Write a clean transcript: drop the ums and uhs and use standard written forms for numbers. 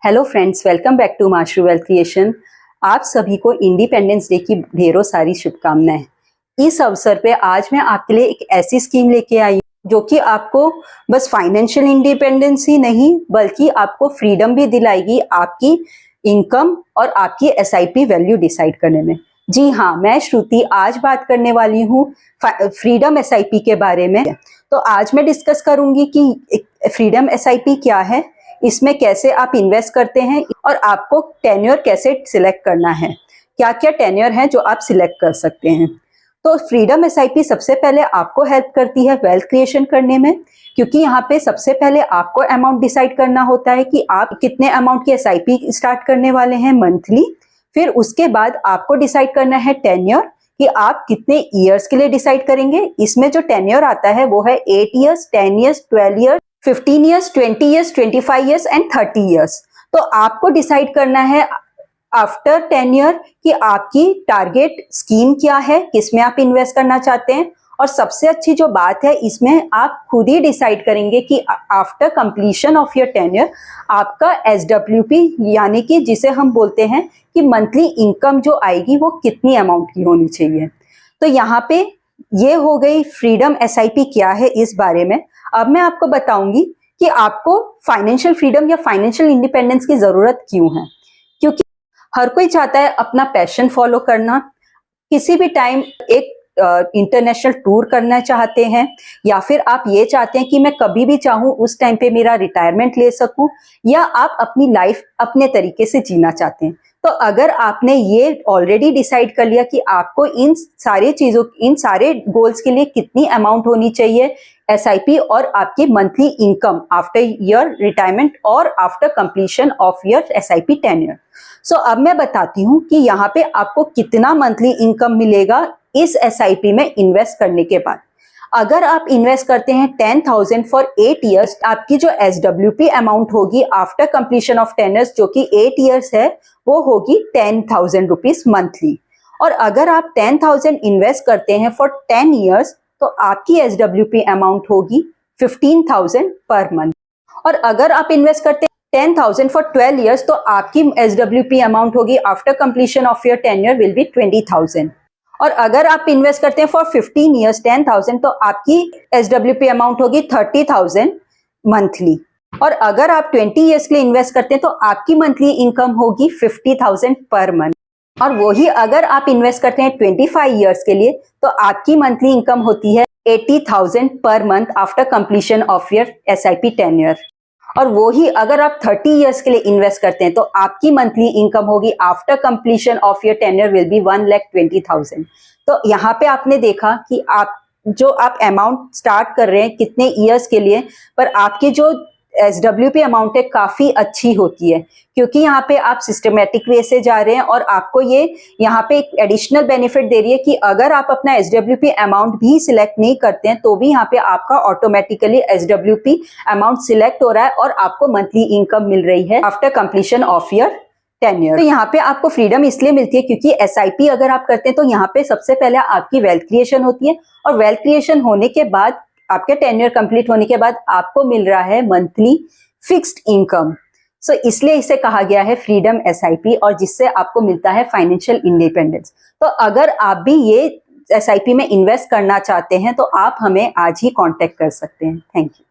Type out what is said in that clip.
Hello friends, welcome back to Mashru wealth creation. आप सभी को इंडिपेंडेंस डे की ढेरों सारी शुभकामनाएं। इस अवसर पे आज मैं आपके लिए एक ऐसी स्कीम लेके आई जो कि आपको बस फाइनेंशियल इंडिपेंडेंस ही नहीं बल्कि आपको फ्रीडम भी दिलाएगी आपकी इनकम और आपकी एसआईपी वैल्यू डिसाइड करने में। जी हाँ, मैं श्रुति आज बात करने वाली हूँ फ्रीडम एसआईपी के बारे में। तो आज मैं डिस्कस करूंगी कि फ्रीडम एसआईपी क्या है, इसमें कैसे आप इन्वेस्ट करते हैं और आपको टेन्योर कैसे सिलेक्ट करना है, क्या क्या टेन्योर है जो आप सिलेक्ट कर सकते हैं। तो फ्रीडम एसआईपी सबसे पहले आपको हेल्प करती है वेल्थ क्रिएशन करने में, क्योंकि यहाँ पे सबसे पहले आपको अमाउंट डिसाइड करना होता है कि आप कितने अमाउंट की एसआईपी स्टार्ट करने वाले हैं मंथली। फिर उसके बाद आपको डिसाइड करना है टेन्योर कि आप कितने ईयर्स के लिए डिसाइड करेंगे। इसमें जो टेन्योर आता है वो है 8 years, 10 years, 12 years, 15 years, 20 years, 25 years and 30 years. तो आपको डिसाइड करना है आफ्टर 10 ईयर कि आपकी टारगेट स्कीम क्या है, किसमें आप इन्वेस्ट करना चाहते हैं। और सबसे अच्छी जो बात है, इसमें आप खुद ही डिसाइड करेंगे कि after completion of your tenure आपका एसडब्ल्यूपी यानी कि जिसे हम बोलते हैं कि मंथली इनकम जो आएगी वो कितनी अमाउंट की होनी चाहिए। तो यहाँ पे ये हो गई फ्रीडम एसआईपी क्या है इस बारे में। अब मैं आपको बताऊंगी कि आपको फाइनेंशियल फ्रीडम या फाइनेंशियल इंडिपेंडेंस की जरूरत क्यों है। क्योंकि हर कोई चाहता है अपना पैशन फॉलो करना, किसी भी टाइम एक इंटरनेशनल टूर करना चाहते हैं, या फिर आप ये चाहते हैं कि मैं कभी भी चाहूं उस टाइम पे मेरा रिटायरमेंट ले सकूं, या आप अपनी लाइफ अपने तरीके से जीना चाहते हैं। तो अगर आपने ये ऑलरेडी डिसाइड कर लिया कि आपको इन सारे गोल्स के लिए कितनी अमाउंट होनी चाहिए एसआईपी और आपकी monthly income after your retirement और after completion of your SIP tenure. So अब मैं बताती हूँ कि यहाँ पे आपको कितना मंथली इनकम मिलेगा इस एसआईपी में इन्वेस्ट करने के बाद। अगर आप इन्वेस्ट करते हैं 10,000 फॉर 8 ईयर्स, आपकी जो एसडब्ल्यूपी अमाउंट होगी आफ्टर कंप्लीशन ऑफ 10 ईयर्स जो कि 8 ईयर्स है वो होगी 10,000 रुपीज मंथली। और अगर आप 10,000 इन्वेस्ट करते हैं फॉर 10 ईयर्स तो आपकी एसडब्ल्यूपी अमाउंट होगी 15,000 पर मंथ। और अगर आप इन्वेस्ट करते हैं 10,000 फॉर 12 ईयर्स तो आपकी एसडब्ल्यूपी अमाउंट होगी after completion of your tenure will be 20,000। और अगर आप इन्वेस्ट करते हैं फॉर 15 ईयर्स 10,000 तो आपकी एसडब्ल्यूपी अमाउंट होगी 30,000 मंथली। और अगर आप 20 ईयर्स के लिए इन्वेस्ट करते हैं तो आपकी मंथली इनकम होगी 50,000 पर मंथ। और वही अगर आप इन्वेस्ट करते हैं 25 ईयर्स के लिए तो आपकी मंथली इनकम होती है 80,000 per month after completion of your SIP tenure. और वही अगर आप 30 ईयर्स के लिए इन्वेस्ट करते हैं तो आपकी मंथली इनकम होगी after completion of your tenure will be 1,20,000। तो यहाँ पे आपने देखा कि आप अमाउंट स्टार्ट कर रहे हैं कितने ईयर्स के लिए, पर आपकी जो एसडब्ल्यूपी अमाउंट है काफी अच्छी होती है, क्योंकि यहाँ पे आप सिस्टमेटिक वे से जा रहे हैं और आपको ये यहाँ पे एक एडिशनल बेनिफिट दे रही है कि अगर आप अपना एसडब्ल्यूपी अमाउंट भी सिलेक्ट नहीं करते हैं तो भी यहाँ पे आपका ऑटोमेटिकली एसडब्ल्यूपी अमाउंट सिलेक्ट हो रहा है और आपको मंथली इनकम मिल रही है after completion of your tenure. तो यहाँ पे आपको फ्रीडम इसलिए मिलती है क्योंकि एसआईपी अगर आप करते हैं तो यहाँ पे सबसे पहले आपकी वेल्थ क्रिएशन होती है, और वेल्थ क्रिएशन होने के बाद आपके टेन्योर कंप्लीट होने के बाद आपको मिल रहा है मंथली फिक्स्ड इनकम। सो इसलिए इसे कहा गया है फ्रीडम एसआईपी, और जिससे आपको मिलता है फाइनेंशियल इंडिपेंडेंस। तो अगर आप भी ये एसआईपी में इन्वेस्ट करना चाहते हैं तो आप हमें आज ही कांटेक्ट कर सकते हैं। Thank you.